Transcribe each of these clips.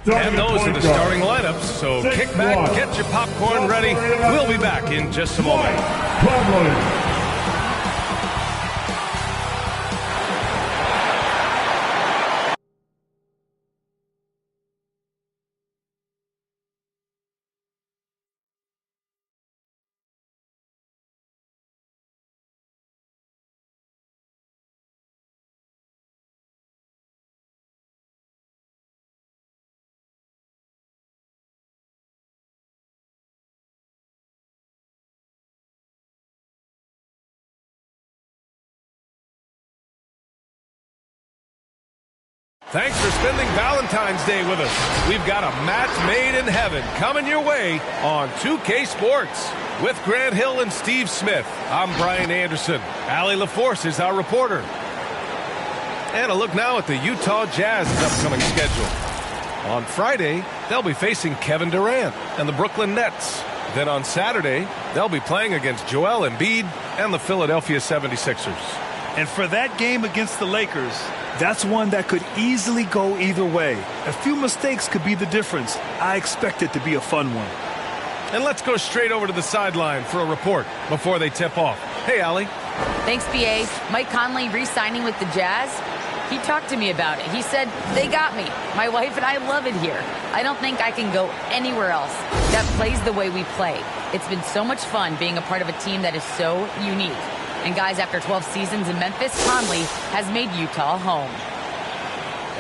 And those are the starting lineups, so kick back, get your popcorn ready. We'll be back in just a moment. Thanks for spending Valentine's Day with us. We've got a match made in heaven coming your way on 2K Sports. With Grant Hill and Steve Smith, I'm Brian Anderson. Allie LaForce is our reporter. And a look now at the Utah Jazz's upcoming schedule. On Friday, they'll be facing Kevin Durant and the Brooklyn Nets. Then on Saturday, they'll be playing against Joel Embiid and the Philadelphia 76ers. And for that game against the Lakers, that's one that could easily go either way. A few mistakes could be the difference. I expect it to be a fun one. And let's go straight over to the sideline for a report before they tip off. Hey, Allie. Thanks, B.A. Mike Conley re-signing with the Jazz. He talked to me about it. He said, they got me. My wife and I love it here. I don't think I can go anywhere else that plays the way we play. It's been so much fun being a part of a team that is so unique. And guys, after 12 seasons in Memphis, Conley has made Utah home.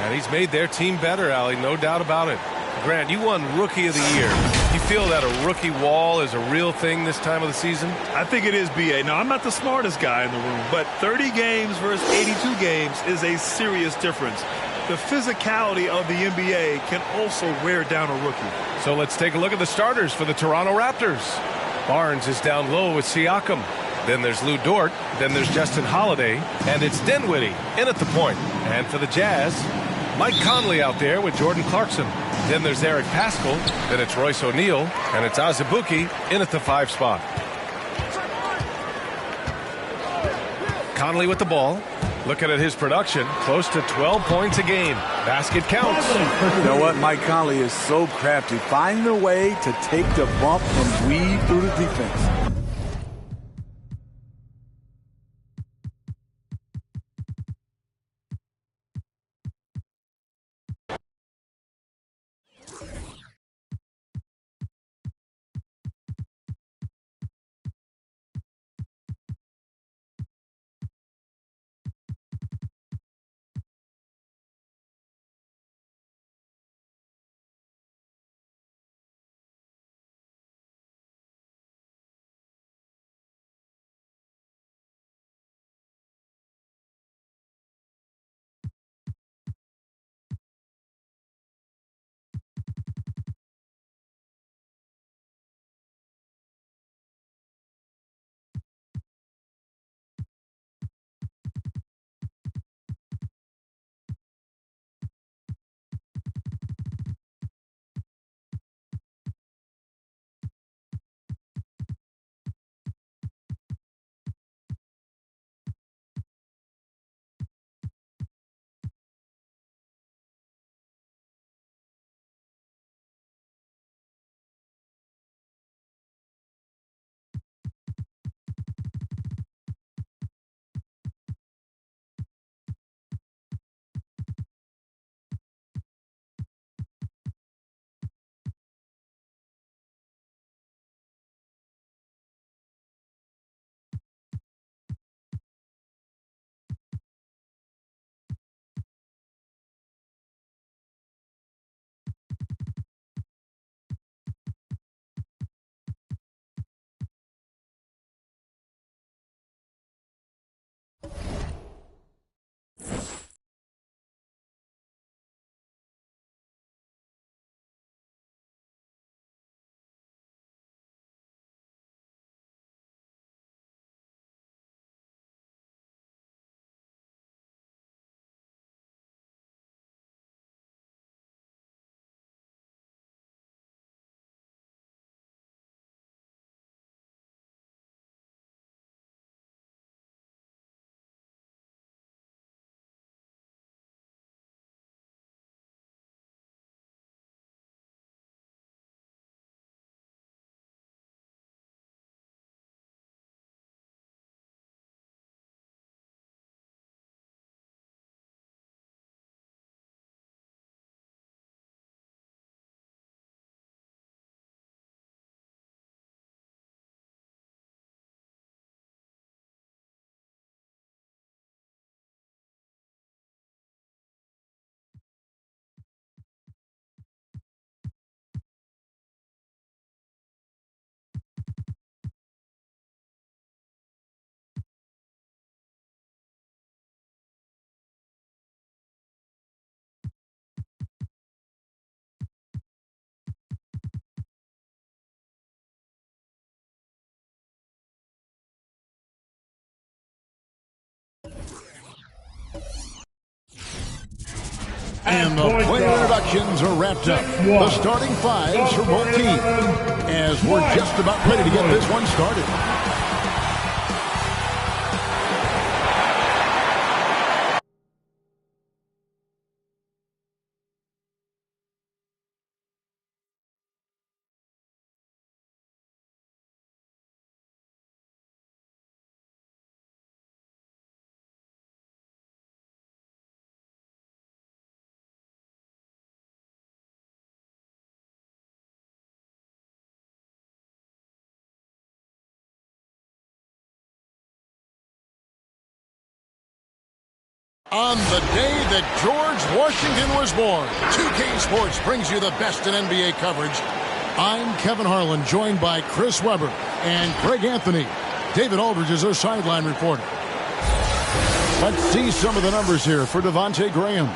And he's made their team better, Allie, no doubt about it. Grant, you won Rookie of the Year. You feel that a rookie wall is a real thing this time of the season? I think it is, B.A. Now, I'm not the smartest guy in the room, but 30 games versus 82 games is a serious difference. The physicality of the NBA can also wear down a rookie. So let's take a look at the starters for the Toronto Raptors. Barnes is down low with Siakam. Then there's Lou Dort. Then there's Justin Holiday. And it's Dinwiddie in at the point. And for the Jazz, Mike Conley out there with Jordan Clarkson. Then there's Eric Paschall. Then it's Royce O'Neal. And it's Azubuike in at the 5 spot. Conley with the ball. Looking at his production, close to 12 points a game. Basket counts. You know what? Mike Conley is so crafty. Finding a way to take the bump and weave through the defense. And the player introductions are wrapped up. The starting fives for both teams as we're just about ready to get this one started. On the day that George Washington was born, 2K Sports brings you the best in NBA coverage. I'm Kevin Harlan, joined by Chris Webber and Greg Anthony. David Aldridge is our sideline reporter. Let's see some of the numbers here for Devontae Graham.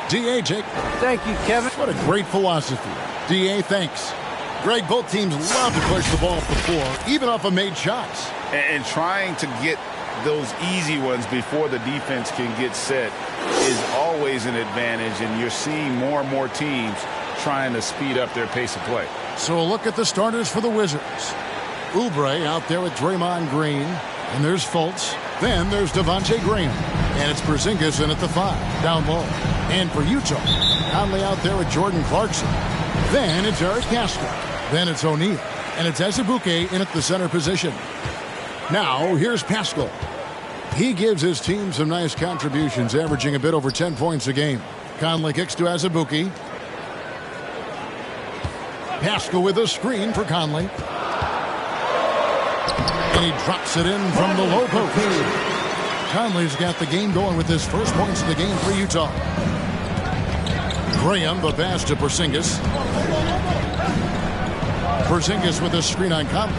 D.A., Jake. Thank you, Kevin. What a great philosophy. D.A., thanks. Greg, both teams love to push the ball up the floor, even off of made shots. And trying to get those easy ones before the defense can get set is always an advantage, and you're seeing more and more teams trying to speed up their pace of play. So a look at the starters for the Wizards. Oubre out there with Draymond Green, and there's Fultz. Then there's Devontae Graham, and it's Porzingis in at the 5, down low. And for Utah, Conley out there with Jordan Clarkson. Then it's Eric Castle. Then it's O'Neal, and it's Azubuike in at the center position. Now, here's Pascal. He gives his team some nice contributions, averaging a bit over 10 points a game. Conley kicks to Azubuike. Pascal with a screen for Conley. And he drops it in from the low post. Conley's got the game going with his first points of the game for Utah. Graham, the pass to Porzingis. Porzingis with a screen on Conley.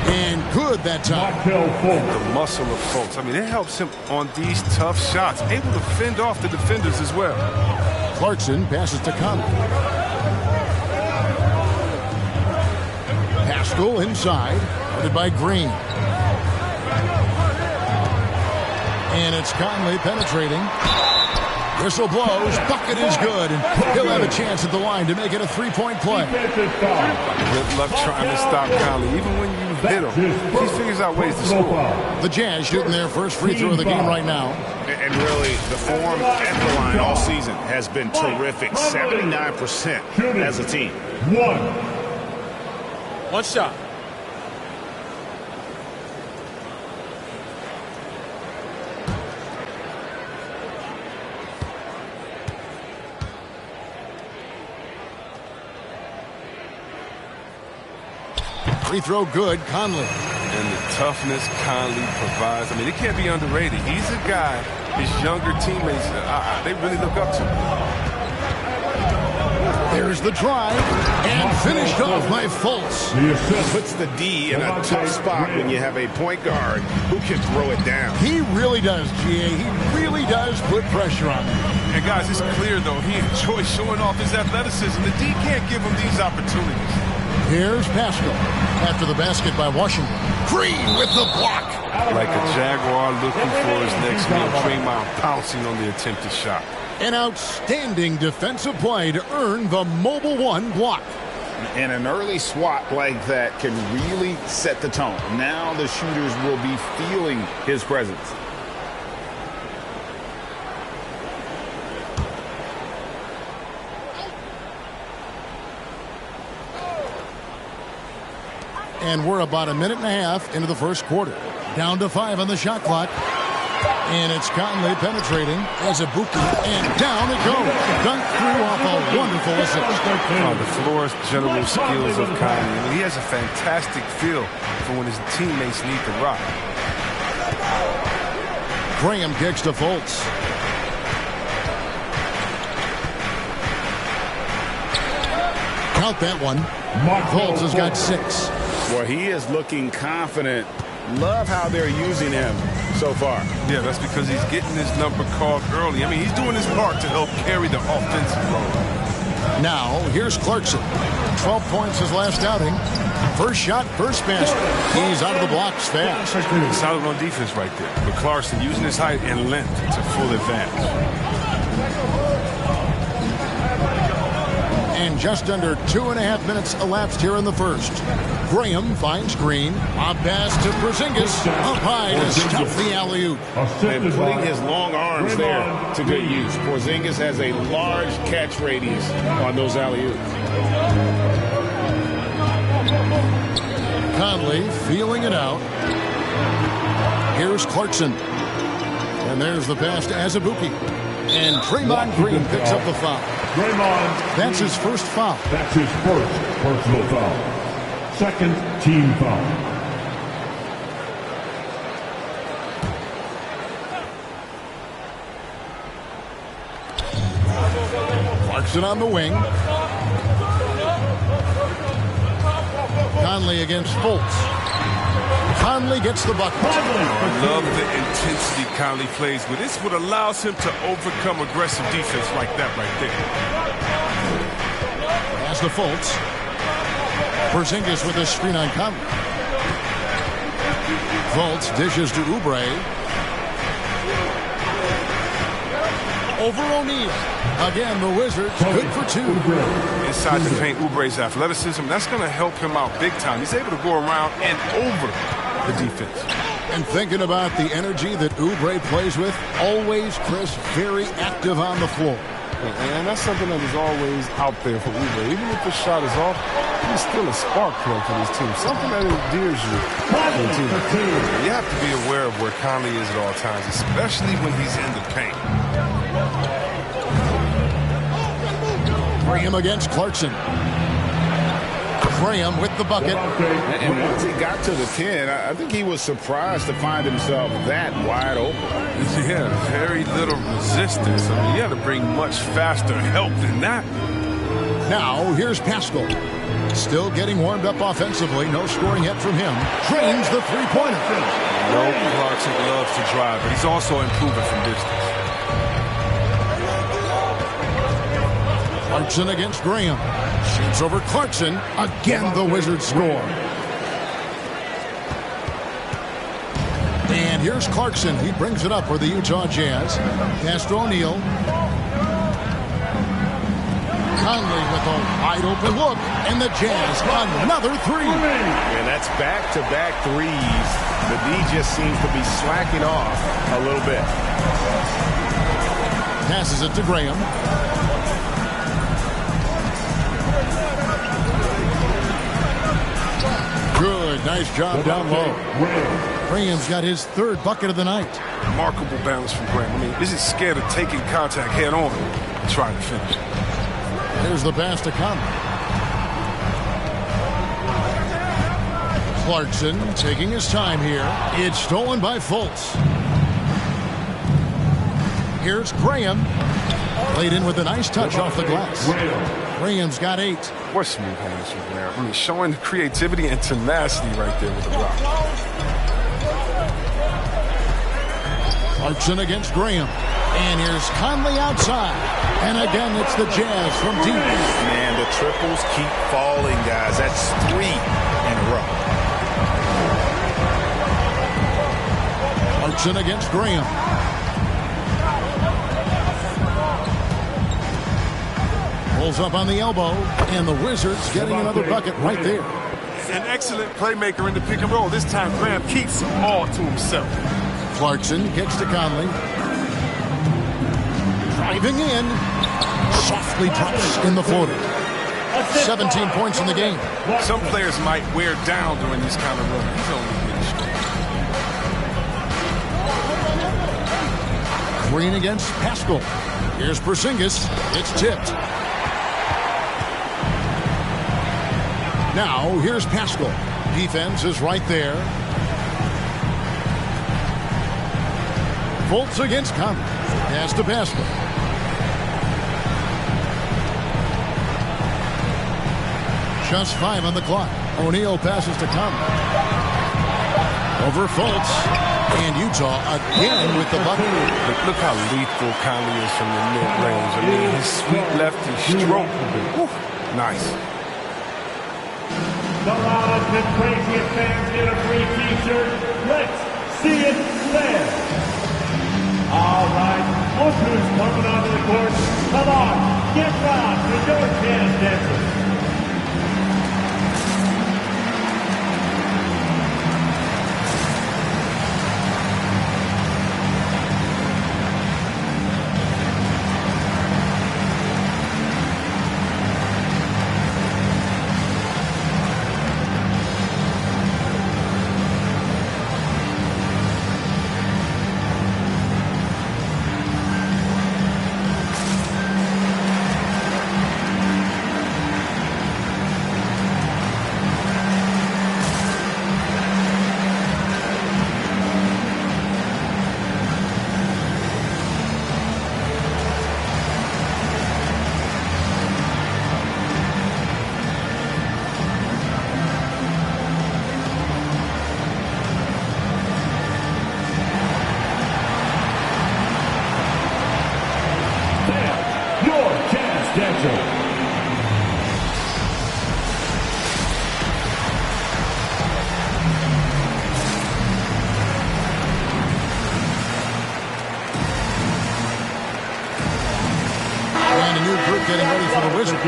And good that time. The muscle of Fultz. I mean, it helps him on these tough shots. Able to fend off the defenders as well. Clarkson passes to Conley. Pascal inside. Guarded by Green. And it's Conley penetrating. Whistle blows. Bucket is good. And he'll have a chance at the line to make it a three-point play. Good luck trying to stop Conley. Even when you hit him, he figures out ways to score. The Jazz shooting their first free throw of the game right now. And really, the form at the line all season has been terrific. 79% as a team. One shot. Free throw good, Conley. And the toughness Conley provides. I mean, it can't be underrated. He's a guy his younger teammates, they really look up to. There's the drive, and finished off by Fultz. Puts the D in a tough spot when you have a point guard who can throw it down. He really does, G.A. He really does put pressure on him. And guys, it's clear, though, he enjoys showing off his athleticism. The D can't give him these opportunities. Here's Pascal after the basket by Washington. Green with the block. Like a Jaguar looking for his next meal. Draymond pouncing on the attempted shot. An outstanding defensive play to earn the Mobile One block. And an early swat like that can really set the tone. Now the shooters will be feeling his presence. And we're about a minute and a half into the first quarter. Down to 5 on the shot clock. And it's Conley penetrating as Azubuike, and down it goes. Dunked through off a wonderful assist. Oh, the floor's general skills of Conley. I mean, he has a fantastic feel for when his teammates need the rock. Graham kicks to Fultz. Count that one. Fultz has got 6. Well, he is looking confident. Love how they're using him so far. Yeah, that's because he's getting his number called early. I mean, he's doing his part to help carry the offensive load. Now, here's Clarkson. 12 points his last outing. First shot, first basket. He's out of the blocks fast. Solid on defense right there. But Clarkson using his height and length to full advantage. And just under 2.5 minutes elapsed here in the first. Graham finds Green. A pass to Porzingis. Up high to stop the alley-oop. And putting his long arms there to good use. Porzingis has a large catch radius on those alley-oops. Conley feeling it out. Here's Clarkson. And there's the pass to Azubuike. And Draymond Green picks up the foul. That's his first foul. That's his first personal foul. Second team foul. Clarkson on the wing. Conley against Fultz. Conley gets the bucket. I love the intensity Conley plays with. It's what allows him to overcome aggressive defense like that right there. Pass to Fultz. Porzingis with a screen on Conley. Fultz dishes to Oubre. Over O'Neal. Again, the Wizards good for two. Inside the paint, Oubre's athleticism, that's going to help him out big time. He's able to go around and over the defense. And thinking about the energy that Oubre plays with, always, Chris, very active on the floor. And that's something that is always out there for Oubre. Even if the shot is off, he's still a spark plug for this team. Something that endears you to the team. You have to be aware of where Conley is at all times, especially when he's in the paint. Graham against Clarkson. Graham with the bucket. And once he got to the 10, I think he was surprised to find himself that wide open. Yeah, very little resistance. I mean, you had to bring much faster help than that. Now, here's Pascal. Still getting warmed up offensively. No scoring yet from him. Trains the three-pointer. No, Clarkson loves to drive, but he's also improving from distance. Clarkson against Graham. Shoots over Clarkson. Again, the Wizards score. And here's Clarkson. He brings it up for the Utah Jazz. Pass to O'Neal. Conley with a wide open look. And the Jazz another three. And that's back-to-back threes. The D just seems to be slacking off a little bit. Passes it to Graham. Good, nice job down low. Graham's got his third bucket of the night. Remarkable balance from Graham. I mean, isn't scared of taking contact head on and trying to finish. There's the pass to Conley. Clarkson taking his time here. It's stolen by Fultz. Here's Graham. Laid in with a nice touch off the glass. Graham's got 8. What smooth hands from Graham. I mean, showing creativity and tenacity right there with the rock. Clarkson against Graham. And here's Conley outside. And again, it's the Jazz from deep. Man, the triples keep falling, guys. That's 3 in a row. Clarkson against Graham. Pulls up on the elbow, and the Wizards getting another bucket right there. An excellent playmaker in the pick and roll. This time, Graham keeps it all to himself. Clarkson gets to Conley. Driving in. Softly drops in the floater. 17 points in the game. Some players might wear down during this kind of run. He's only getting strong. Green against Pascal. Here's Porzingis. It's tipped. Now, here's Pascal. Defense is right there. Fultz against Conley. Pass to Pascal. Just 5 on the clock. O'Neal passes to Conley. Over Fultz. And Utah again with the bucket. Look how lethal Conley is from the mid-range. I mean, his sweet lefty stroke. Whew, nice. The loudest and craziest fans get a free t-shirt. Let's see it there. All right, look who's coming onto the court. Come on, Get rocked with your Jazz Dancers. Getting ready for the Wizards.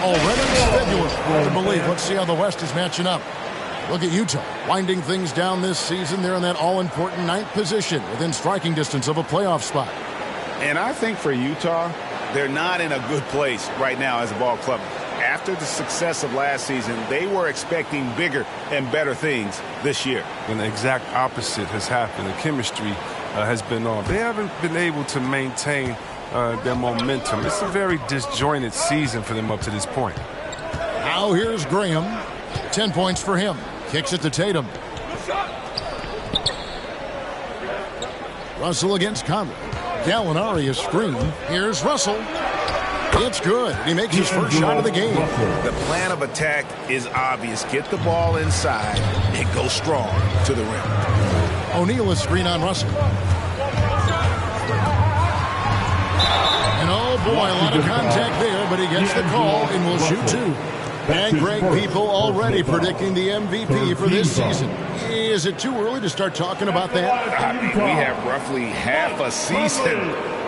Already scheduled. Hard to believe. Let's see how the West is matching up. Look at Utah, winding things down this season. They're in that all-important 9th position within striking distance of a playoff spot. And I think for Utah, they're not in a good place right now as a ball club. After the success of last season, they were expecting bigger and better things this year. And the exact opposite has happened. The chemistry has been off. They haven't been able to maintain their momentum. It's a very disjointed season for them up to this point. Now here's Graham. 10 points for him. Kicks it to Tatum. Russell against Conley. Gallinari is screen. Here's Russell. It's good. He makes his first shot of the game. The plan of attack is obvious. Get the ball inside and go strong to the rim. O'Neal is screen on Russell. And oh boy, a lot of contact there, but he gets the call and will shoot two. And Greg, people already predicting the MVP for this season. Is it too early to start talking about that? We have roughly half a season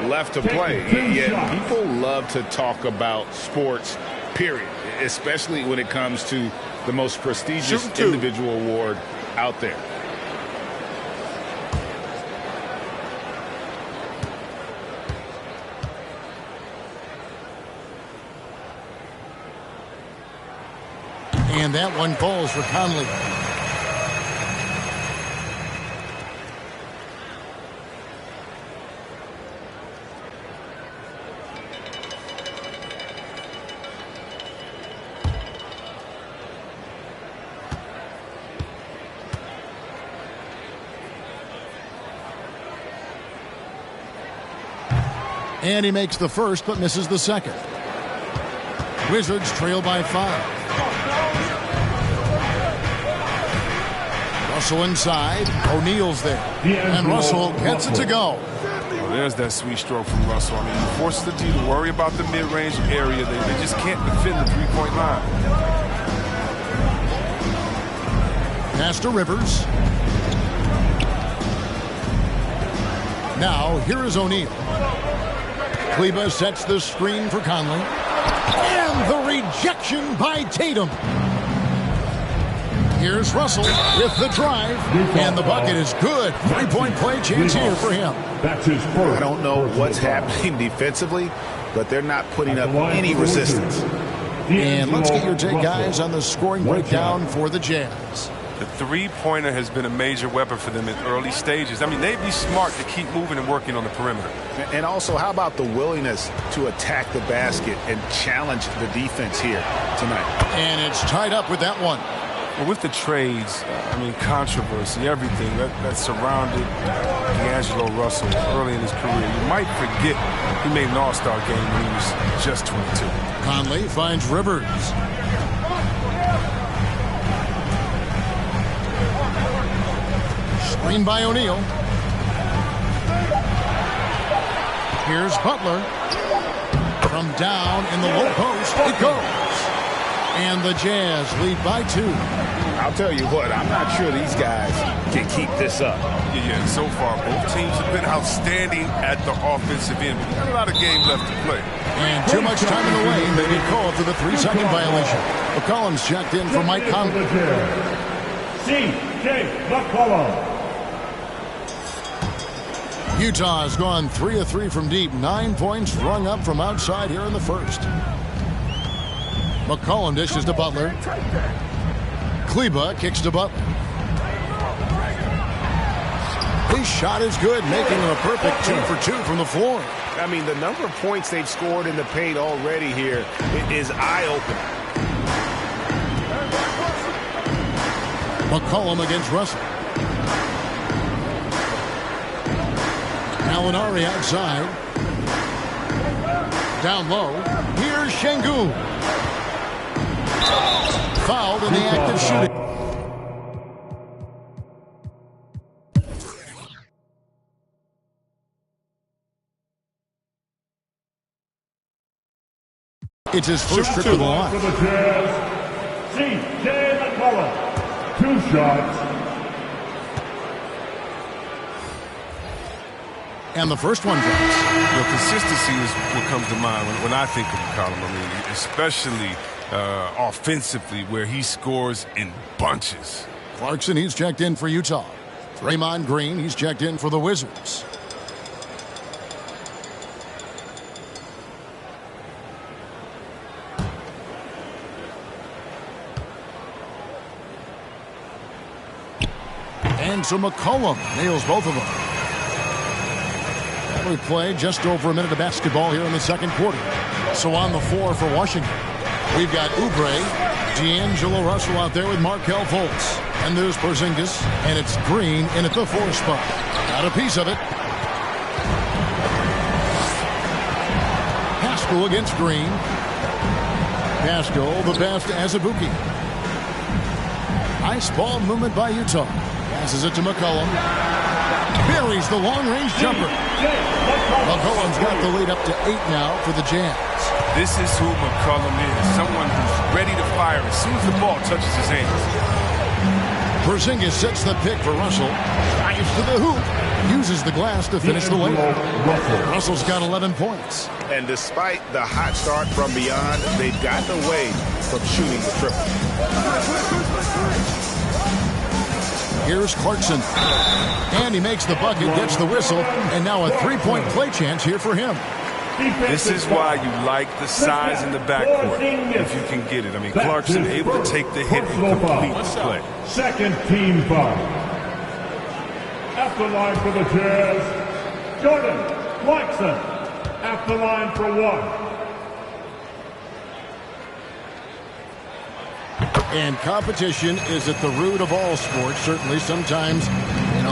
left to play. Yet people love to talk about sports, period, especially when it comes to the most prestigious individual award out there. And that one falls for Conley. And he makes the first but misses the second. Wizards trail by 5. Russell inside. O'Neal's there. And Russell gets it to go. Oh, there's that sweet stroke from Russell. I mean, he forces the team to worry about the mid-range area. They just can't defend the three-point line. Pass to Rivers. Now, here is O'Neal. Kleba sets the screen for Conley. And the rejection by Tatum. Here's Russell with the drive, and the bucket is good. 3-point play chance here for him. That's his first. I don't know what's happening defensively, but they're not putting up any resistance. And let's get your take, guys, on the scoring breakdown for the Jazz. The three-pointer has been a major weapon for them in early stages. I mean, they'd be smart to keep moving and working on the perimeter. And also, how about the willingness to attack the basket and challenge the defense here tonight? And it's tied up with that one. Well, with the trades, I mean, controversy, everything that surrounded D'Angelo Russell early in his career, you might forget he made an all-star game when he was just 22. Conley finds Rivers. Screen by O'Neal. Here's Butler. From down in the low post, it goes. And the Jazz lead by 2. I'll I'll tell you what, I'm not sure these guys can keep this up. Yeah, so far both teams have been outstanding at the offensive end. We've got a lot of game left to play. And too much time in the lane. They get called for the 3-second violation. McCollum's checked in for Mike Conley. C.J. McCollum. Utah has gone 3 of 3 from deep. 9 points rung up from outside here in the first. McCollum dishes to Butler. Kleba kicks to Butler. His shot is good, making him a perfect 2 for 2 from the floor. I mean, the number of points they've scored in the paint already here is eye-opening. McCollum against Russell. Alinari outside. Down low. Here's Şengün. Fouled in the act of shooting. It's his first trip to the line. For the Jazz, C.J. McCollum. 2 shots. And the first one drops. Consistency is what comes to mind when I think of McCollum. I mean, especially offensively, where he scores in bunches. Clarkson, he's checked in for Utah. Draymond Green, he's checked in for the Wizards. And so McCollum nails both of them. We play just over a minute of basketball here in the second quarter. So on the floor for Washington, we've got Oubre, D'Angelo Russell out there with Markelle Fultz. And there's Porzingis, and it's Green in at the 4 spot. Got a piece of it. Pascal against Green. Pascal, the pass to Azubuike. Nice ball movement by Utah. Passes it to McCollum. Buries the long-range jumper. McCollum's got the lead up to 8 now for the Jazz. This is who McCollum is. Someone who's ready to fire as soon as the ball touches his hands. Porzingis sets the pick for Russell. Drives to the hoop. Uses the glass to finish the layup. Russell's got 11 points. And despite the hot start from beyond, they've gotten away from shooting the triple. Here's Clarkson. And he makes the bucket, gets the whistle, and now a 3-point play chance here for him. This is why you like the size in the backcourt, if you can get it. I mean, Clarkson able to take the hit and complete the play. Second team foul. At the line for the Jazz, Jordan Clarkson. At the line for 1. And competition is at the root of all sports. Certainly, sometimes,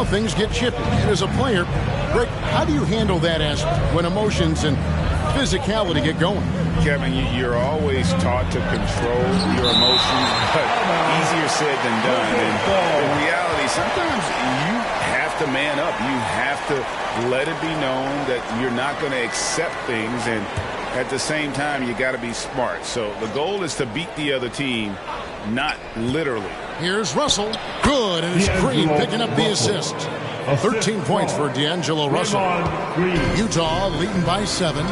things get chippy. And as a player, Greg, how do you handle that aspect when emotions and physicality get going? Kevin, you're always taught to control your emotions, but easier said than done. And in reality, sometimes you have to man up. You have to let it be known that you're not going to accept things. And at the same time, you got to be smart. So the goal is to beat the other team, not literally. Here's Russell. Good, and it's Green picking up the assist. 13 points for D'Angelo Russell. Utah leading by 7.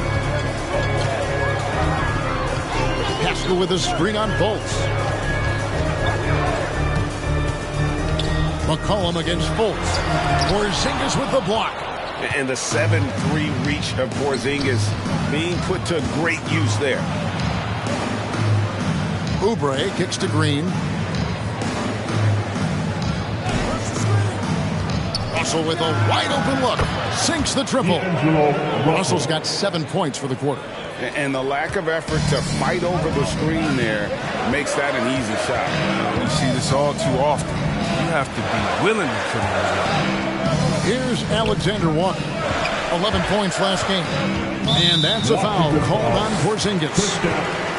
Pascal with a screen on Fultz. McCollum against Fultz. Porzingis with the block. And the 7-3 reach of Porzingis being put to great use there. Oubre kicks to Green. Russell with a wide open look. Sinks the triple. Russell's got 7 points for the quarter. And the lack of effort to fight over the screen there makes that an easy shot. We see this all too often. You have to be willing to put it in. Here's Alexander Walker. 11 points last game. And that's a foul called on Porzingis.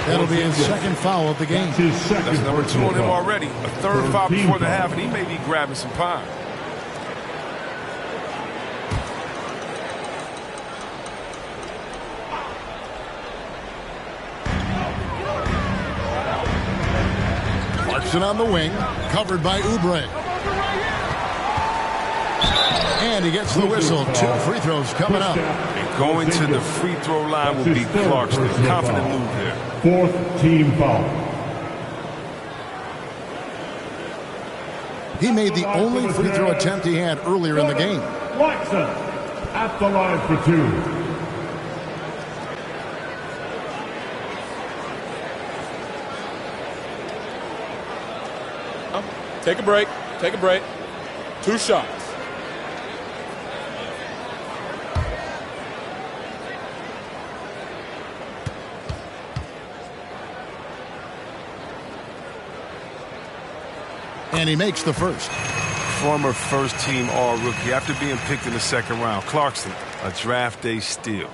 That'll be his second foul of the game. That's number 2 on him already. A third foul before the half, and he may be grabbing some pine. Clarkson on the wing, covered by Oubre. And he gets the whistle. 2 free throws coming up. And going to the free throw line will be Clarkson. Confident move there. 4th team foul. He made the only free throw attempt he had earlier in the game. Clarkson at the line for 2. Take a break. Take a break. 2 shots. And he makes the first. Former first-team All-Rookie after being picked in the 2nd round. Clarkson, a draft day steal.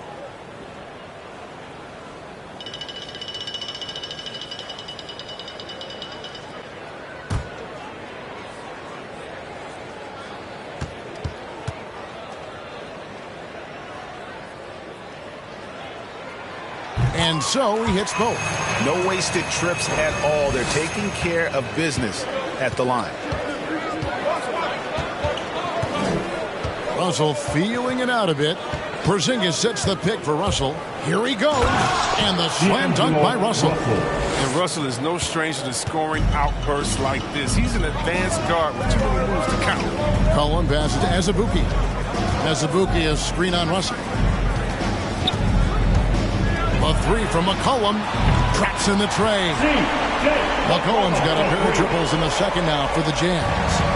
And so he hits both. No wasted trips at all. They're taking care of business at the line. Russell feeling it out a bit. Porzingis sets the pick for Russell. Here he goes. And the slam dunk by Russell. And Russell is no stranger to scoring outbursts like this. He's an advanced guard with too many moves to count. Cullen passes to Azubuike. Azubuike is screen on Russell. A 3 from McCollum. Traps in the tray. McCollum's got a pair of triples in the 2nd now for the Jazz.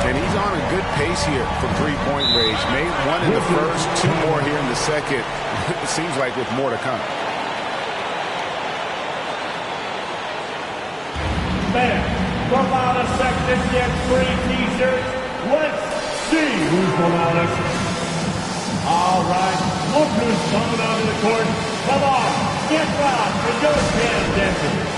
And he's on a good pace here for 3-point range. Made 1 in the 1st, 2 more here in the 2nd. It seems like with more to come. Man, from out of section gets free t-shirts. Let's see who's the loudest. All right, look who's coming out of the court. Come on, get loud for your jazz dancers.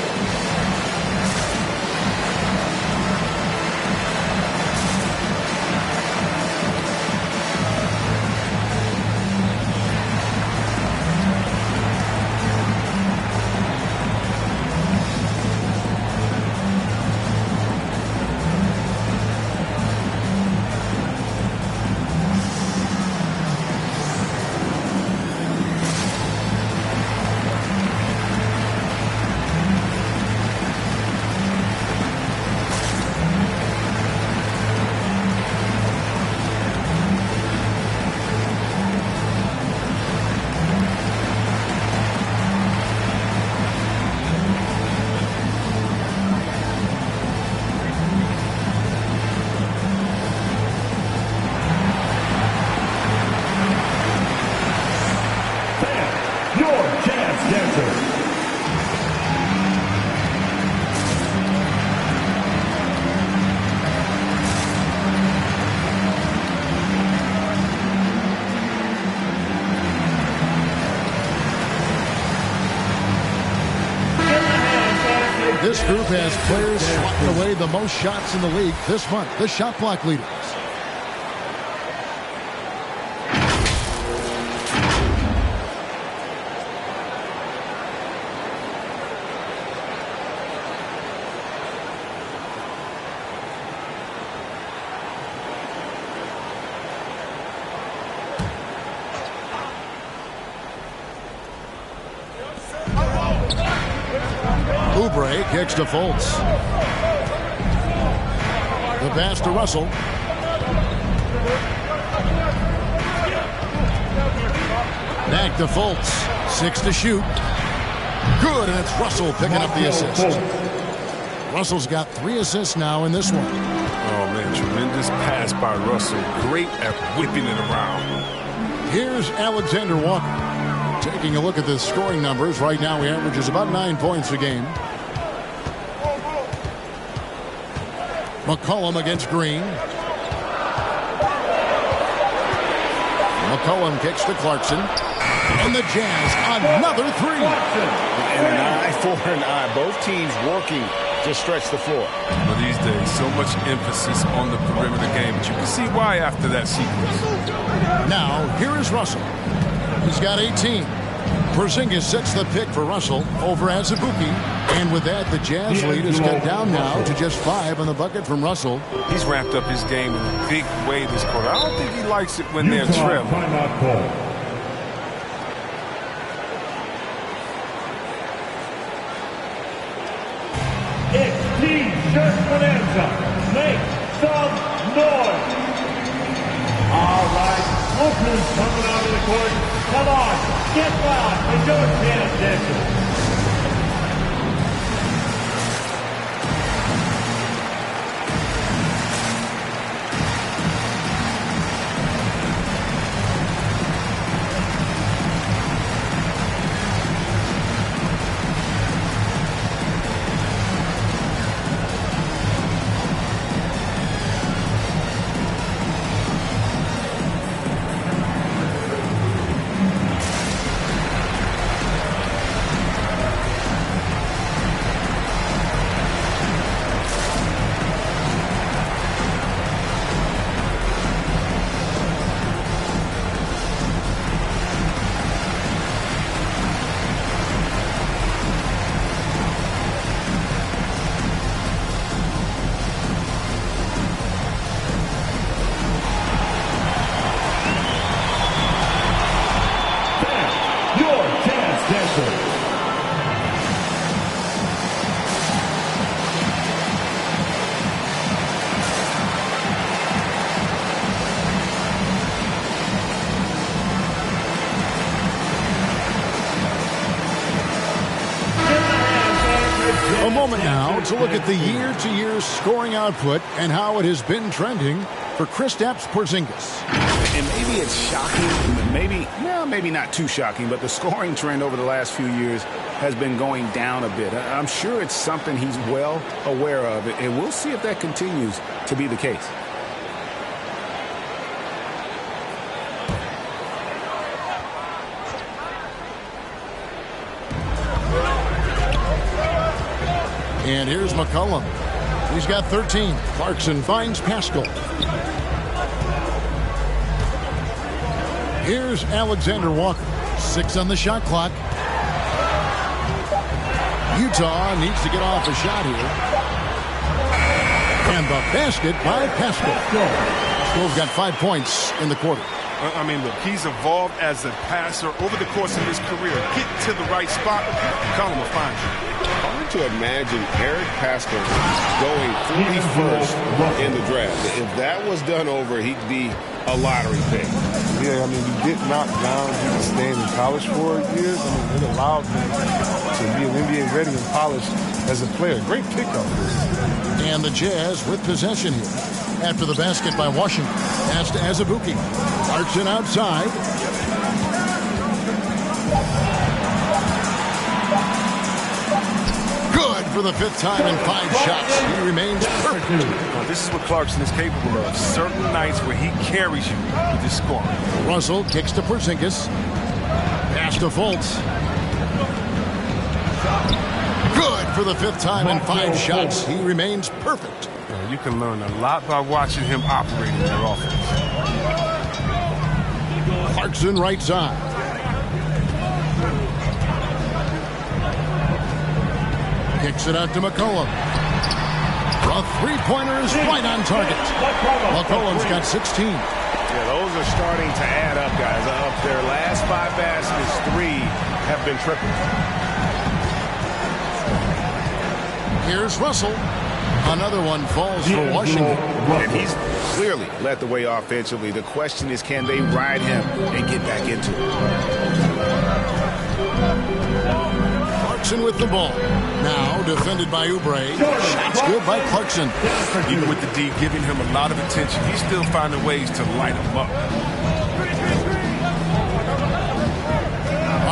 This group has players swatting away the most shots in the league this month. The shot block leaders. Oubre kicks to Fultz. The pass to Russell. Back to Fultz. 6 to shoot. Good, and it's Russell picking up the assist. Russell's got 3 assists now in this one. Oh, man, tremendous pass by Russell. Great at whipping it around. Here's Alexander Walker. Taking a look at the scoring numbers. Right now he averages about 9 points a game. McCollum against Green. McCollum kicks to Clarkson. And the Jazz, another 3. And an eye for an eye. Both teams working to stretch the floor. But these days, so much emphasis on the perimeter game. But you can see why after that sequence. Now, here is Russell. He's got 18. Porzingis sets the pick for Russell over Azubuike. And with that, the Jazz lead is cut down now to just 5 on the bucket from Russell. He's ramped up his game in a big way this quarter. I don't think he likes it when they're trailing. It's T-shirt bonanza. Make some noise. All right, look who's coming onto the court. Come on, get loud and do a dance dancing. A moment now to look at the year-to-year scoring output and how it has been trending for Kristaps Porzingis. And maybe it's shocking, maybe not too shocking, but the scoring trend over the last few years has been going down a bit. I'm sure it's something he's well aware of, and we'll see if that continues to be the case. And here's McCollum. He's got 13. Clarkson finds Pascal. Here's Alexander Walker. 6 on the shot clock. Utah needs to get off a shot here. And the basket by Pascal. Pascal's got 5 points in the quarter. I mean, look, he's evolved as a passer over the course of his career. Get to the right spot, McCollum will find you. Hard to imagine Eric Pascal going 41st in the draft. If that was done over, he'd be a lottery pick. Yeah, I mean, he get knocked down. He was staying in college for years. I mean, it allowed him to be an NBA ready and polished as a player. Great pickup. And the Jazz with possession here. After the basket by Washington. Pass to Azubuike. Clarkson outside. Good for the 5th time in 5 shots. He remains perfect. Well, this is what Clarkson is capable of. Certain nights where he carries you with his scoring. Russell kicks to Porzingis. Pass to Fultz. Good for the 5th time in 5 shots. He remains perfect. You can learn a lot by watching him operate in their offense. Clarkson right side. Kicks it out to McCollum. A 3-pointer is right on target. McCollum's got 16. Yeah, those are starting to add up, guys. Of their last 5 baskets, 3 have been triples. Here's Russell. Another one falls for Washington. And he's clearly led the way offensively. The question is, can they ride him and get back into it? Clarkson with the ball. Now defended by Oubre. Shots good by Clarkson. Even with the D giving him a lot of attention, he's still finding ways to light him up.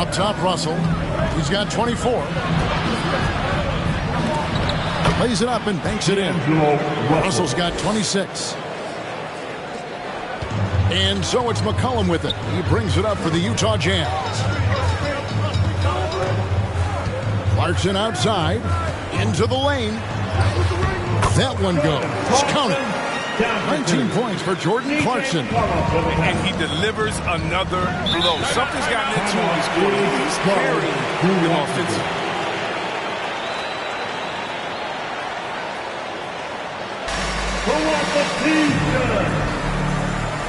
Up top, Russell. He's got 24. Plays it up and banks it in. Russell's got 26. And so it's McCollum with it. He brings it up for the Utah Jazz. Clarkson outside. Into the lane. That one goes. Count it. 19 points for Jordan Clarkson. And he delivers another blow. Something's gotten into him this quarter. He's carrying them offensively.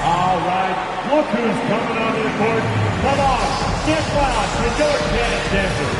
All right, look who's coming onto the court. Come on, get loud for your dance dancers.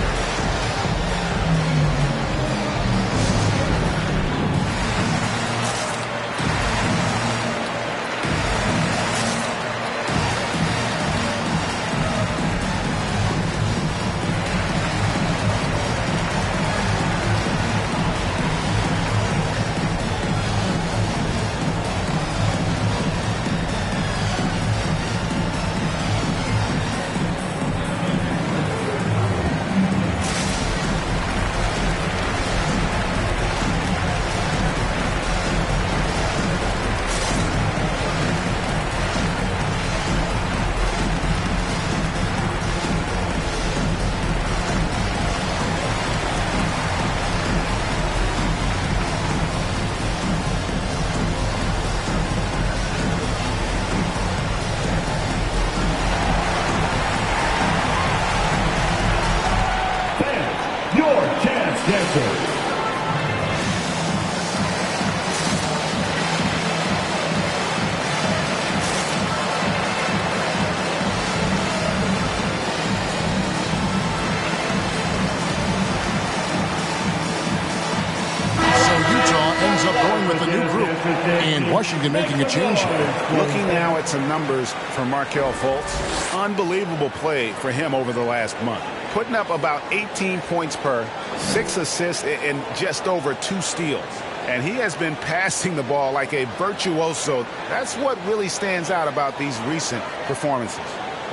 And Washington making a change here. Looking now at some numbers for Markelle Fultz. Unbelievable play for him over the last month. Putting up about 18 points per, 6 assists, and just over 2 steals. And he has been passing the ball like a virtuoso. That's what really stands out about these recent performances.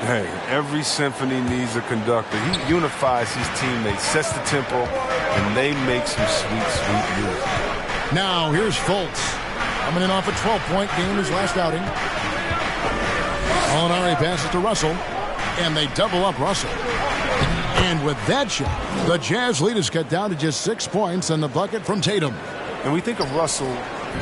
Hey, every symphony needs a conductor. He unifies his teammates, sets the tempo, and they make some sweet, sweet music. Now, here's Fultz. Coming in off a 12-point game his last outing. Gallinari passes to Russell, and they double up Russell. And with that shot, the Jazz lead is cut down to just 6 points and the bucket from Tatum. And we think of Russell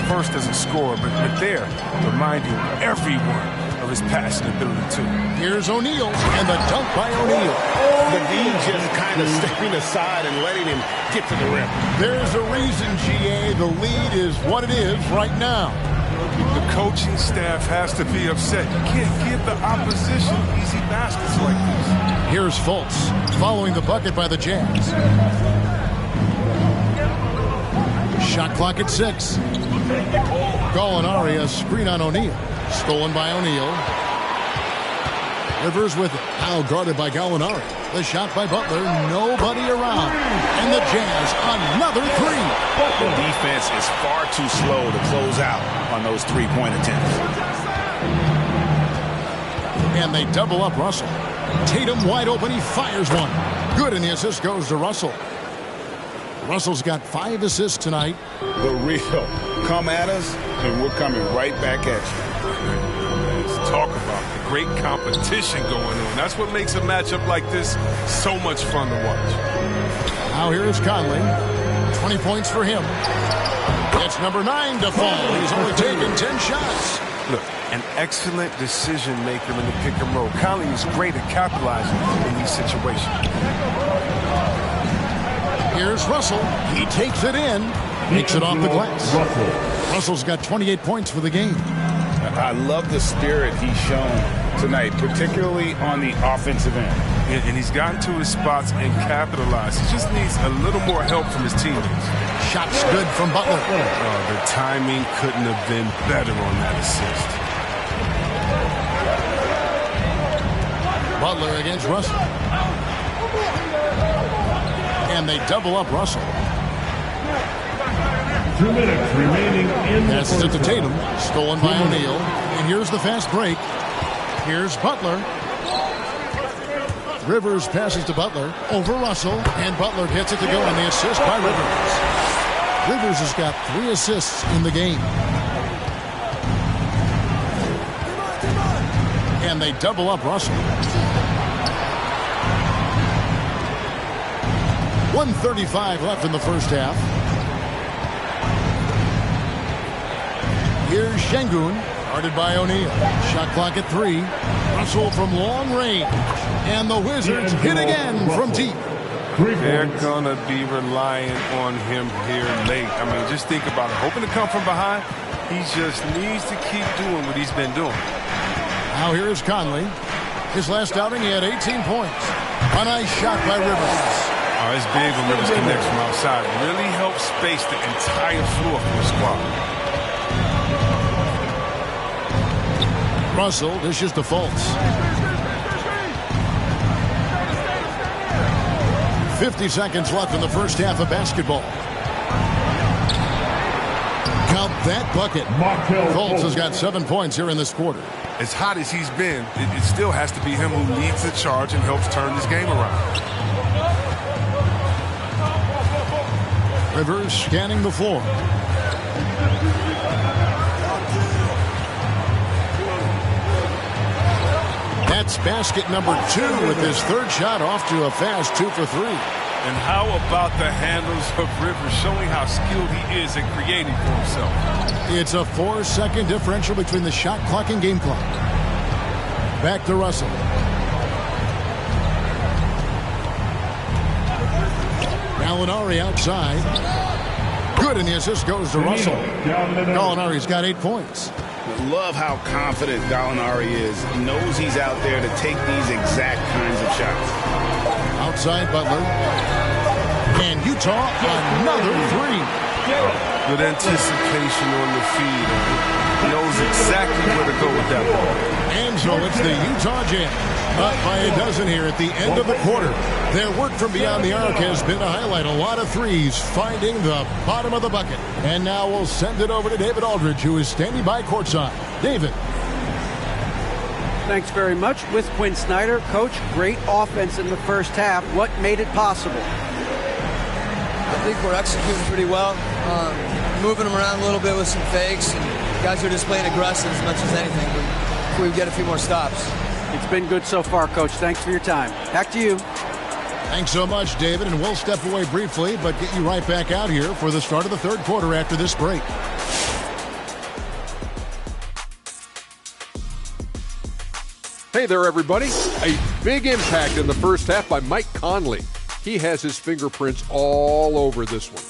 first as a scorer, but there, reminding everyone of his passing ability, too. Here's O'Neal, and the dunk by O'Neal. The D just kind of stepping aside and letting him get to the rim. There's a reason, GA, the lead is what it is right now. The coaching staff has to be upset. You can't give the opposition easy baskets like this. Here's Fultz, following the bucket by the Jazz. Shot clock at 6. Gallinari, a screen on O'Neal. Stolen by O'Neal. Rivers with now guarded by Gallinari. The shot by Butler, nobody around. And the Jazz, another 3. The defense is far too slow to close out on those three-point attempts. And they double up Russell. Tatum wide open, he fires one. Good, and the assist goes to Russell. Russell's got 5 assists tonight. The real come at us, and we're coming right back at you. Let's talk about the great competition going on. That's what makes a matchup like this so much fun to watch. Now here is Conley. 20 points for him. It's number 9 to fall. He's only taken 10 shots. Look, an excellent decision maker in the pick and roll. Conley is great at capitalizing in these situations. Here's Russell. He takes it in. Makes it off the glass. Russell's got 28 points for the game. I love the spirit he's shown tonight, particularly on the offensive end. And he's gotten to his spots and capitalized. He just needs a little more help from his teammates. Shot's good from Butler. The timing couldn't have been better on that assist. Butler against Russell. And they double up Russell. 2 minutes remaining in the passes it to Tatum. Stolen by O'Neal. And here's the fast break. Here's Butler. Rivers passes to Butler. Over Russell. And Butler gets it to go on the assist by Rivers. Rivers has got 3 assists in the game. And they double up Russell. 1:35 left in the first half. Here's Şengün, guarded by O'Neal. Shot clock at 3. Russell from long range. And the Wizards hit again from deep. They're going to be relying on him here late. I mean, just think about it. Hoping to come from behind, he just needs to keep doing what he's been doing. Now here's Conley. His last outing, he had 18 points. A nice shot by Rivers. Oh, it's big when Rivers connects from outside. Really helps space the entire floor for the squad. Russell dishes to Fultz. 50 seconds left in the first half of basketball. Count that bucket. Fultz has got 7 points here in this quarter. As hot as he's been, it still has to be him who leads the charge and helps turn this game around. Rivers scanning the floor. That's basket number 2 with his third shot off to a fast 2 for 3. And how about the handles of Rivers, showing how skilled he is at creating for himself. It's a 4-second differential between the shot clock and game clock. Back to Russell. Gallinari outside. Good, and the assist goes to Russell. Gallinari's got 8 points. Love how confident Gallinari is. Knows he's out there to take these exact kinds of shots. Outside Butler. And Utah, another 3. Good anticipation on the feed. Knows exactly where to go with that ball. And so it's the Utah Jazz. Up by a dozen here at the end of the quarter. Their work from beyond the arc has been to highlight a lot of threes, finding the bottom of the bucket. And now we'll send it over to David Aldridge, who is standing by courtside. David. Thanks very much. With Quinn Snyder, Coach, great offense in the first half. What made it possible? I think we're executing pretty well. Moving them around a little bit with some fakes. And guys are just playing aggressive as much as anything. We get a few more stops. It's been good so far, Coach. Thanks for your time. Back to you. Thanks so much, David. And we'll step away briefly, but get you right back out here for the start of the third quarter after this break. Hey there, everybody. A big impact in the first half by Mike Conley. He has his fingerprints all over this one.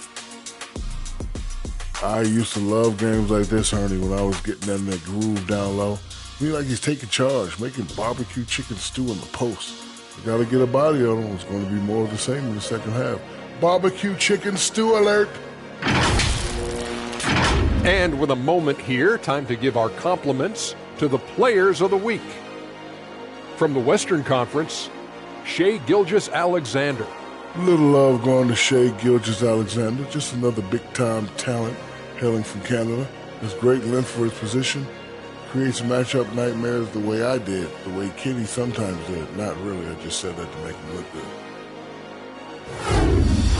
I used to love games like this, Ernie, when I was getting in that groove down low. I mean, like he's taking charge, making barbecue chicken stew in the post. You got to get a body on him. It's going to be more of the same in the second half. Barbecue chicken stew alert. And with a moment here, time to give our compliments to the players of the week. From the Western Conference, Shai Gilgeous-Alexander. Little love going to Shai Gilgeous-Alexander, just another big-time talent hailing from Canada. Has great length for his position. Creates matchup nightmares the way I did, the way Kenny sometimes did. Not really, I just said that to make him look good.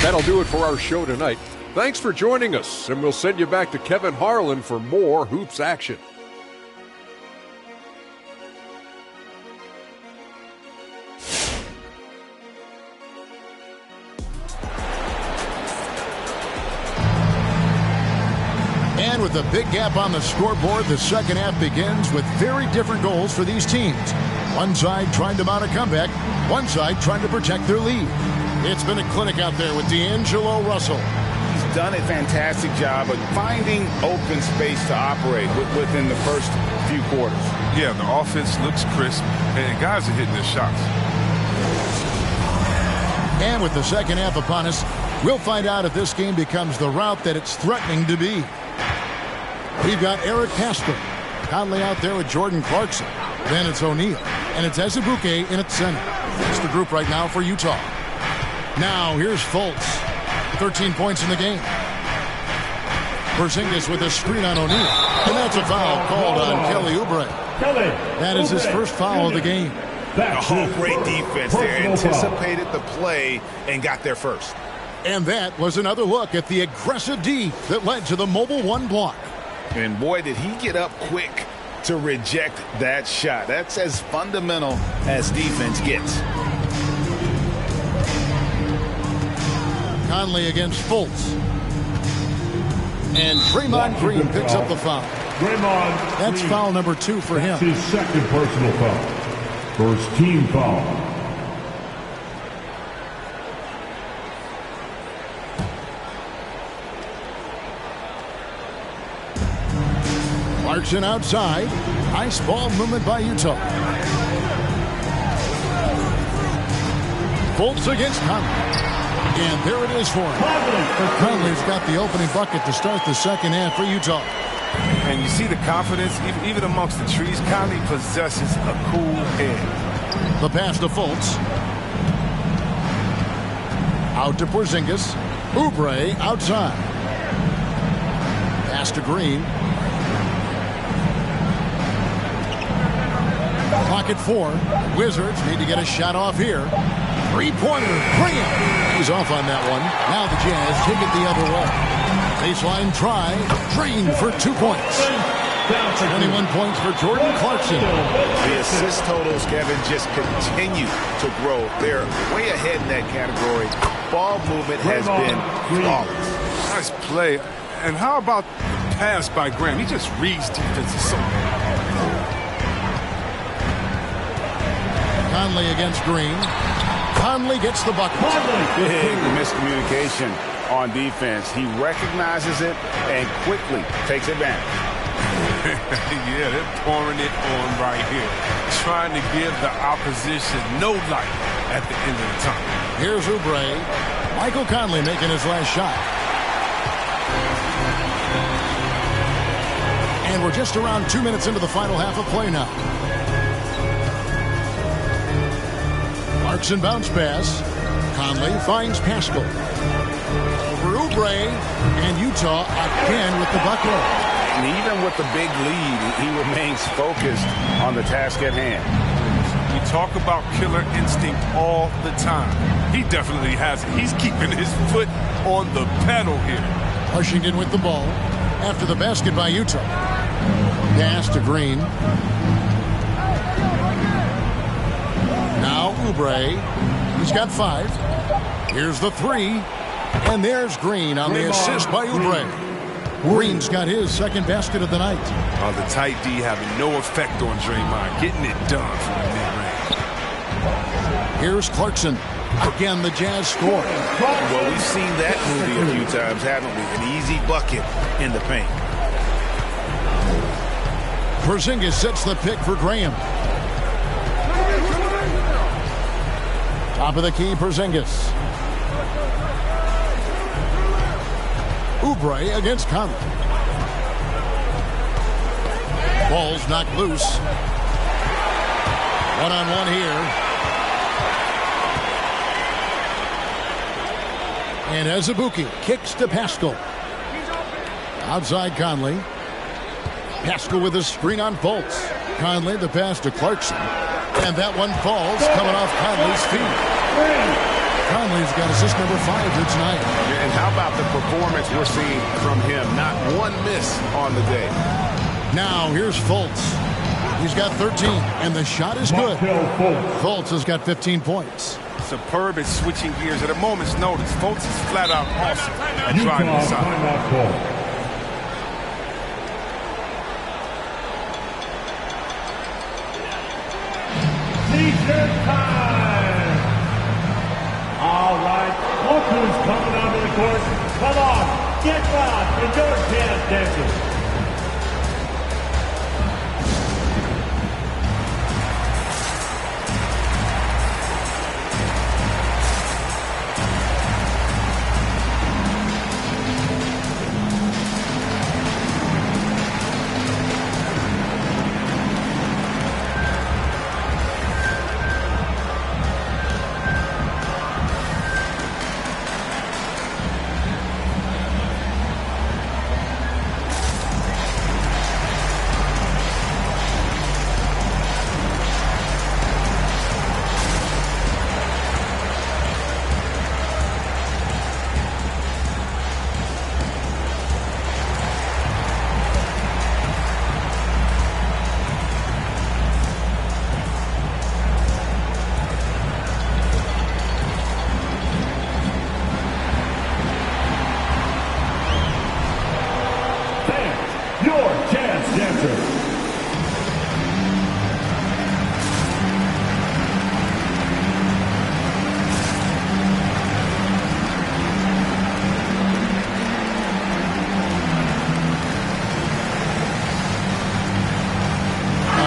That'll do it for our show tonight. Thanks for joining us, and we'll send you back to Kevin Harlan for more Hoops action. And with a big gap on the scoreboard, the second half begins with very different goals for these teams. One side trying to mount a comeback, one side trying to protect their lead. It's been a clinic out there with D'Angelo Russell. He's done a fantastic job of finding open space to operate within the first few quarters. Yeah, the offense looks crisp, and guys are hitting their shots. And with the second half upon us, we'll find out if this game becomes the route that it's threatening to be. We've got Eric Pascal, Conley out there with Jordan Clarkson. Then it's O'Neal, and it's Azubuike in its center. It's the group right now for Utah. Now here's Fultz, 13 points in the game. Porzingis with a screen on O'Neal, and that's a foul called on Kelly Oubre. That is his first foul of the game. Oh, great defense there. Anticipated the play and got there first. And that was another look at the aggressive D that led to the mobile one block. And boy, did he get up quick to reject that shot. That's as fundamental as defense gets. Conley against Fultz. And Draymond Green picks up the foul. That's foul number 2 for him. That's his second personal foul. First team foul. Clarkson outside. Nice ball movement by Utah. Fultz against Conley. And there it is for him. Conley's got the opening bucket to start the second half for Utah. And you see the confidence, even amongst the trees. Conley possesses a cool head. The pass to Fultz. Out to Porzingis. Oubre outside. Pass to Green. Clock at 4. Wizards need to get a shot off here. Three-pointer. Bring it. He's off on that one. Now the Jazz take it the other way. Baseline try. Drained for 2 points. 21 points for Jordan Clarkson. The assist totals, Kevin, just continue to grow. They're way ahead in that category. Ball movement has been flawless. Nice play. And how about the pass by Graham? He just reads defenses so Conley against Green. Conley gets the bucket. Big miscommunication on defense. He recognizes it and quickly takes advantage. Yeah, they're pouring it on right here. Trying to give the opposition no light at the end of the tunnel. Here's Oubre. Michael Conley making his last shot. And we're just around 2 minutes into the final half of play now. Clarkson bounce pass. Conley finds Pascal. Over Oubre. And Utah again with the bucket. And even with the big lead, he remains focused on the task at hand. We talk about killer instinct all the time. He definitely has it. He's keeping his foot on the pedal here. Washington with the ball. After the basket by Utah. Pass to Green. Now Oubre. He's got 5. Here's the 3. And there's Green on the assist by Oubre. Green's got his second basket of the night. The tight D having no effect on Draymond. Getting it done from the mid-range. Here's Clarkson. Again, the Jazz score. Well, we've seen that movie a few times, haven't we? An easy bucket in the paint. Porzingis sets the pick for Graham. Top of the key, Porzingis. Oubre against Conley. Ball's knocked loose. One-on-one here. And Azubuike kicks to Pascal. Outside Conley. Pascal with a screen on Fultz. Conley the pass to Clarkson. And that one falls coming off Conley's feet. Conley's got assist number 5 here tonight. And how about the performance we're seeing from him? Not one miss on the day. Now here's Fultz. He's got 13, and the shot is good. Fultz has got 15 points. Superb at switching gears at a moment's notice. Fultz is flat out awesome at driving inside. Time. All right, look who's coming onto the court. Come on, get back to your dance dances.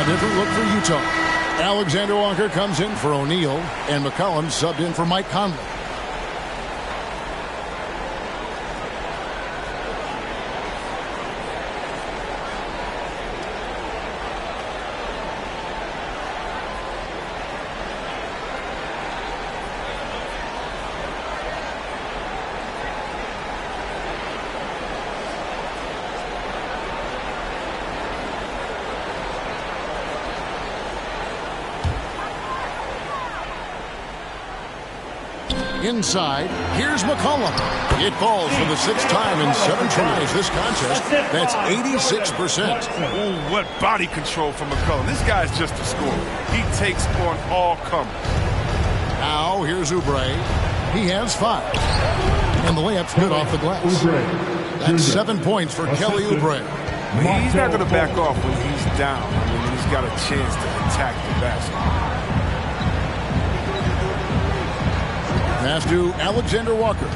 different look for Utah. Alexander Walker comes in for O'Neal, and McCollum subbed in for Mike Conley. Inside, here's McCollum. It falls for the 6th time in 7 tries this contest. That's 86%. Ooh, what body control from McCollum. This guy's just a scorer. He takes on all comers. Now, here's Oubre. He has 5. And the layup's good off the glass. That's 7 points for Kelly Oubre. He's not going to back off when he's down. I mean, when he's got a chance to attack the basket. Pass to Alexander Walker.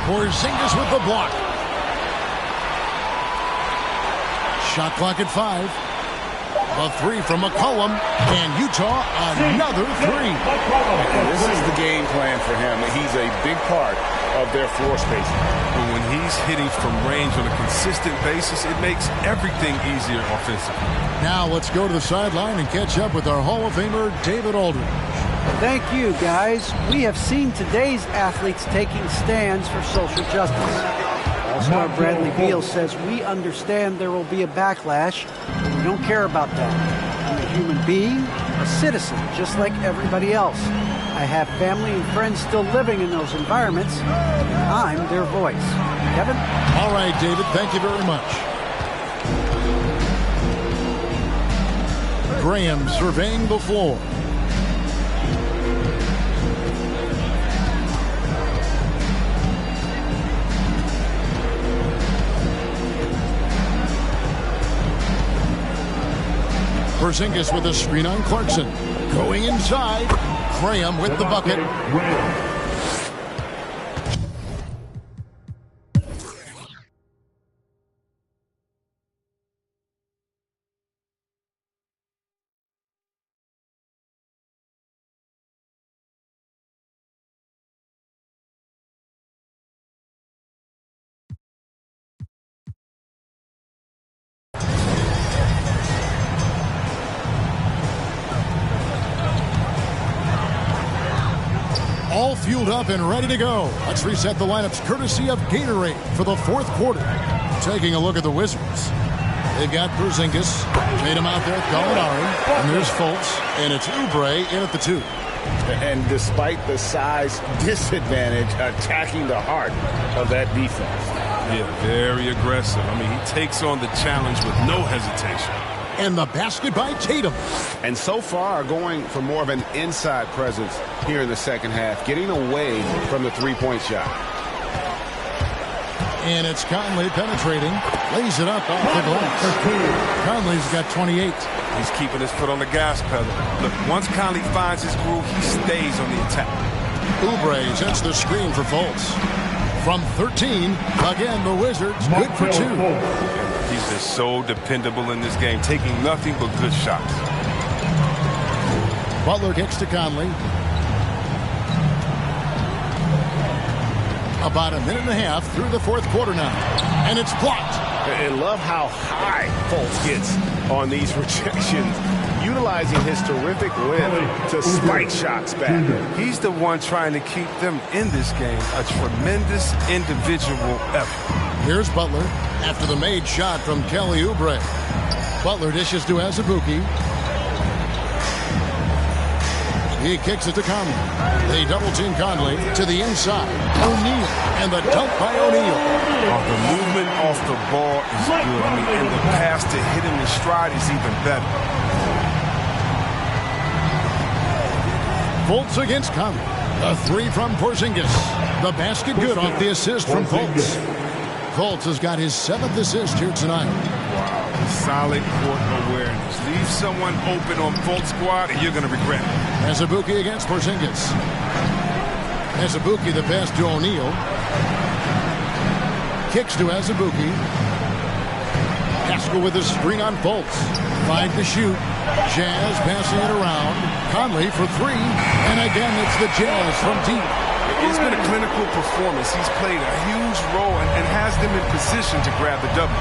Porzingis with the block. Shot clock at 5. A 3 from McCollum, and Utah another 3. And this is the game plan for him. He's a big part of their floor spacing. And when he's hitting from range on a consistent basis, it makes everything easier offensively. Now let's go to the sideline and catch up with our Hall of Famer, David Aldridge. Thank you, guys. We have seen today's athletes taking stands for social justice. All-Star Bradley Beal says, we understand there will be a backlash, but we don't care about that. I'm a human being, a citizen, just like everybody else. I have family and friends still living in those environments, and I'm their voice. Kevin? All right, David, thank you very much. Graham surveying the floor. Porzingis with a screen on Clarkson. Going inside. Graham with the bucket. All fueled up and ready to go. Let's reset the lineups courtesy of Gatorade for the 4th quarter. Taking a look at the Wizards. They've got Porzingis, Tatum out there, Gallinari, and there's Fultz, and it's Oubre in at the 2. And despite the size disadvantage, attacking the heart of that defense. Yeah, very aggressive. I mean, he takes on the challenge with no hesitation. And the basket by Tatum. And so far, going for more of an inside presence here in the second half, getting away from the three-point shot. And it's Conley penetrating, lays it up off the glass. Conley's got 28. He's keeping his foot on the gas pedal. Look, once Conley finds his groove, he stays on the attack. Oubre sets the screen for Fultz. From 13, again, the Wizards, good for 2. He's just so dependable in this game, taking nothing but good shots. Butler kicks to Conley. About a minute and a half through the 4th quarter now. And it's blocked. And love how high Fultz gets on these rejections, utilizing his terrific length to spike shots back. He's the one trying to keep them in this game. A tremendous individual effort. Here's Butler after the made shot from Kelly Oubre. Butler dishes to Azubuike. He kicks it to Conley. They double-team Conley to the inside. O'Neal, and the dunk by O'Neal. The movement off the ball is good. I mean, and the pass to hit him in stride is even better. Fultz against Conley. A 3 from Porzingis. The basket good off the assist from Fultz. Fultz has got his 7th assist here tonight. Wow. Solid court awareness. Leave someone open on Fultz squad and you're going to regret it. Azubuike against Porzingis. Azubuike the pass to O'Neal. Kicks to Azubuike. Pascal with his screen on Fultz. 5 to shoot. Jazz passing it around. Conley for 3. And again, it's the Jazz from deep. It's been a clinical performance. He's played a huge role and has them in position to grab the W.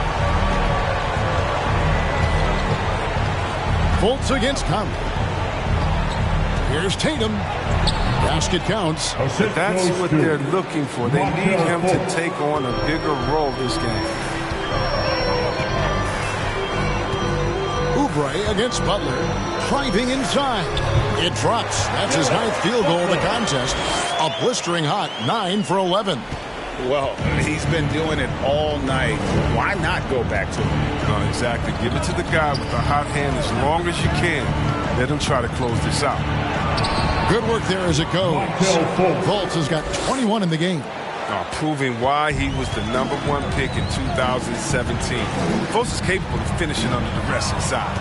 Fultz against Conley. Here's Tatum. Basket counts. But that's what they're looking for. They need him to take on a bigger role this game. Oubre against Butler. Driving inside. It drops. That's his 9th field goal of the contest. A blistering hot 9 for 11. Well, he's been doing it all night. Why not go back to him? No, exactly. Give it to the guy with the hot hand as long as you can. Let him try to close this out. Good work there as it goes. Fultz has got 21 in the game. Proving why he was the #1 pick in 2017. Fultz is capable of finishing under the rest inside.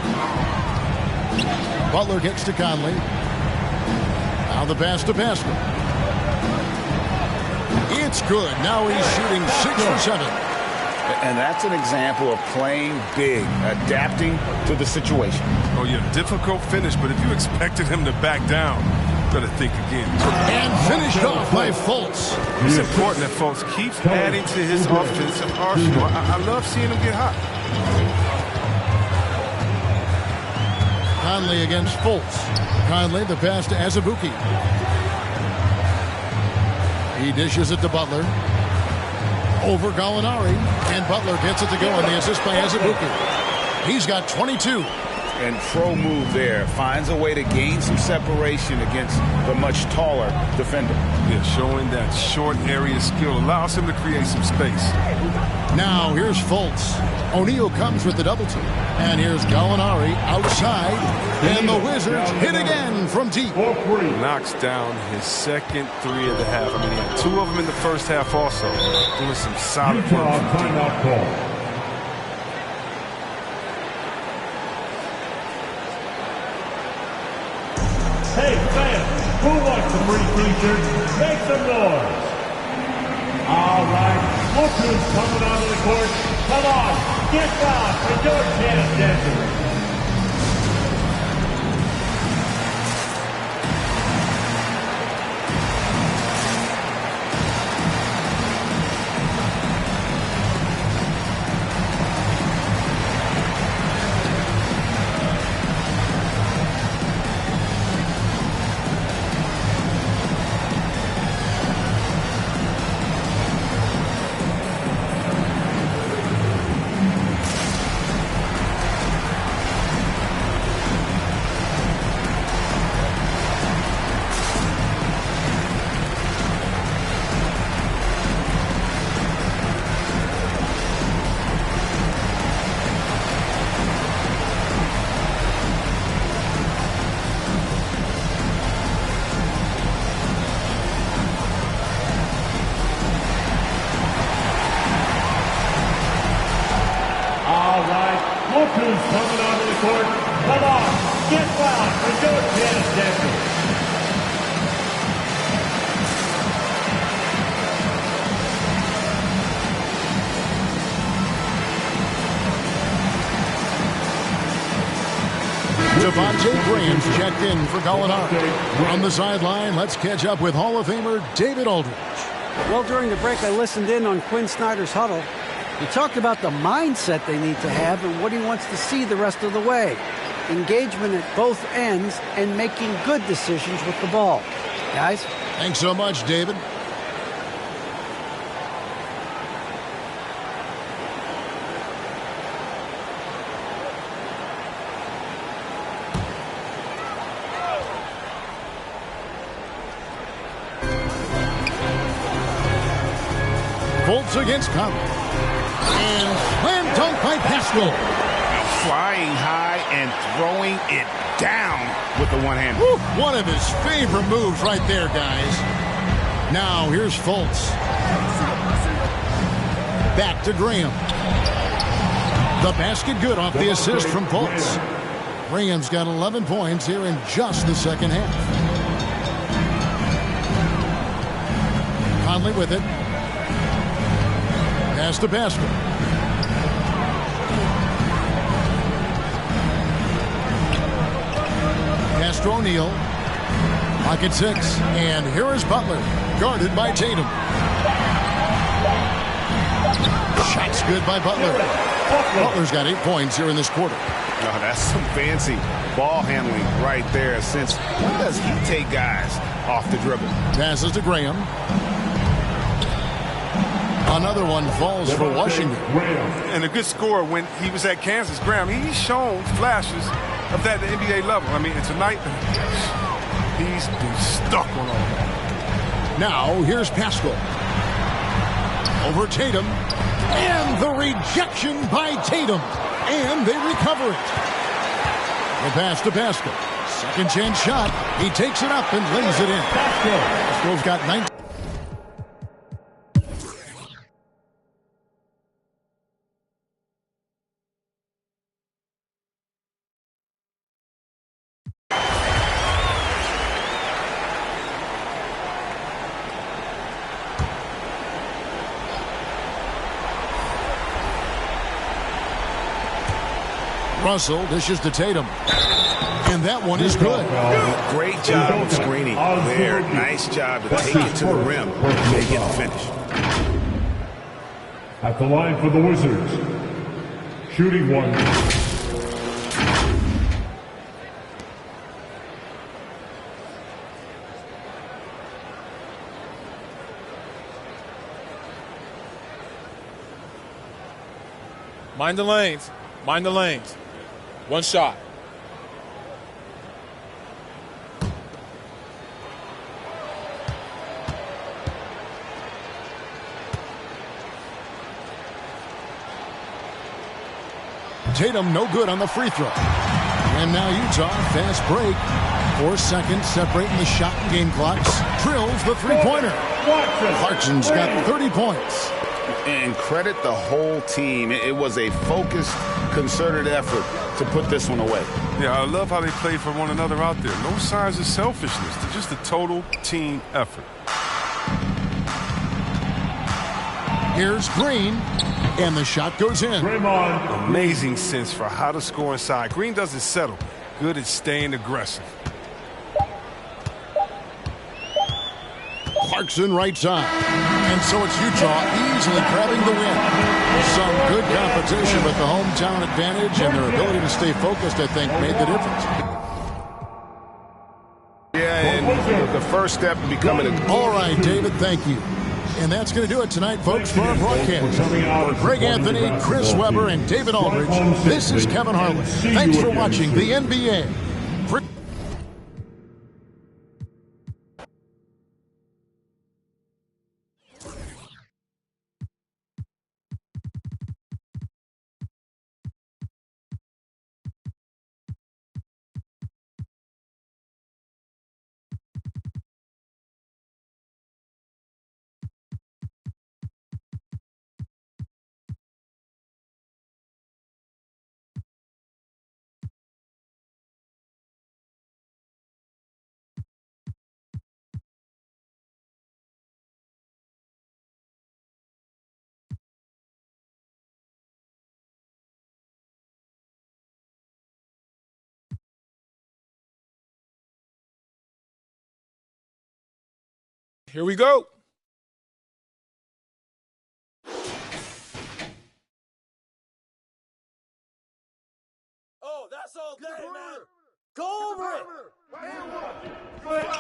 Butler gets to Conley. Now the pass to Pascal. It's good. Now he's shooting 6 for 7. And that's an example of playing big, adapting to the situation. Oh, yeah, difficult finish, but if you expected him to back down, better think again. And finished off by Fultz. It's important that Fultz keeps adding to his offensive arsenal. I love seeing him get hot. Conley against Fultz. Conley, the pass to Azubuike. He dishes it to Butler. Over Gallinari. And Butler gets it to go on the assist by Azubuike. He's got 22. And pro move there. Finds a way to gain some separation against the much taller defender. Yeah, showing that short area skill allows him to create some space. Now here's Fultz. O'Neal comes with the double team. And here's Gallinari outside. And the Wizards hit again from deep. Knocks down his second 3 of the half. I mean, he had 2 of them in the first half also. Doing some solid work from deep. Hey, fans, who wants the free t-shirt? Make some noise. All right, look who's coming onto the court. Come on, get down for your chance, dancers. Look who's coming onto the court. Come on, get fouled for your chance, dancers. Devontae Graham's checked in for Gallinari. On the sideline, let's catch up with Hall of Famer David Aldridge. Well, during the break, I listened in on Quinn Snyder's huddle. He talked about the mindset they need to have and what he wants to see the rest of the way. Engagement at both ends and making good decisions with the ball. Guys? Thanks so much, David. Fultz against Conley. And slam dunk by Pascal. Flying high and throwing it down with the one hand. One of his favorite moves right there, guys. Now here's Fultz. Back to Graham. The basket good off the assist from Fultz. Graham's got 11 points here in just the second half. Conley with it. Pass to Pascal. to O'Neal. Pocket 6. And here is Butler, guarded by Tatum. Shot's good by Butler. Butler's got 8 points here in this quarter. Oh, that's some fancy ball handling right there. Since when does he take guys off the dribble? Passes to Graham. Another one falls for Washington. And a good scorer when he was at Kansas. Graham, he's shown flashes of that at the NBA level. I mean, and tonight, he's been stuck on all that. Now, here's Pascal. Over Tatum. And the rejection by Tatum. And they recover it. The pass to Pascal. Second chance shot. He takes it up and lays it in. Pascal's got 19. Russell dishes to Tatum. And that one is good. Great job of screening there. Nice job to take it to the rim. They get the finish. At the line for the Wizards, shooting one. Mind the lanes. Mind the lanes. One shot. Tatum no good on the free throw. And now Utah, fast break. 4 seconds separating the shot and game clocks. Drills the three-pointer. Clarkson's got 30 points. And credit the whole team. It was a focused, concerted effort to put this one away. Yeah, I love how they play for one another out there. No signs of selfishness. They're just a total team effort. Here's Green, and the shot goes in. Amazing sense for how to score inside. Green doesn't settle. Good at staying aggressive. Clarkson right side. And so it's Utah easily grabbing the win. Some good competition, but the hometown advantage and their ability to stay focused, I think, made the difference. Yeah, and the first step in becoming a... All right, David, thank you. And that's going to do it tonight, folks, for our broadcast. For Greg Anthony, Chris Webber, and David Aldridge, this is Kevin Harlan. Thanks for watching the NBA. Here we go. Oh, that's all day, man. Go over it. Clay.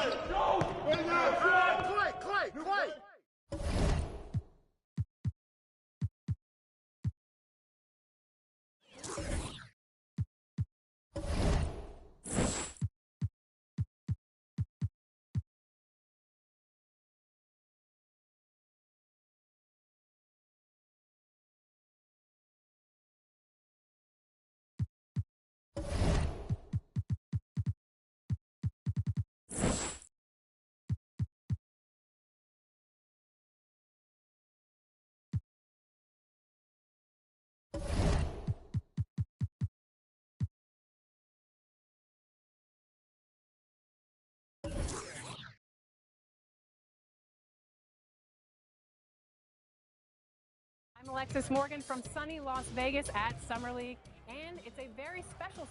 I'm Alexis Morgan from sunny Las Vegas at Summer League, and it's a very special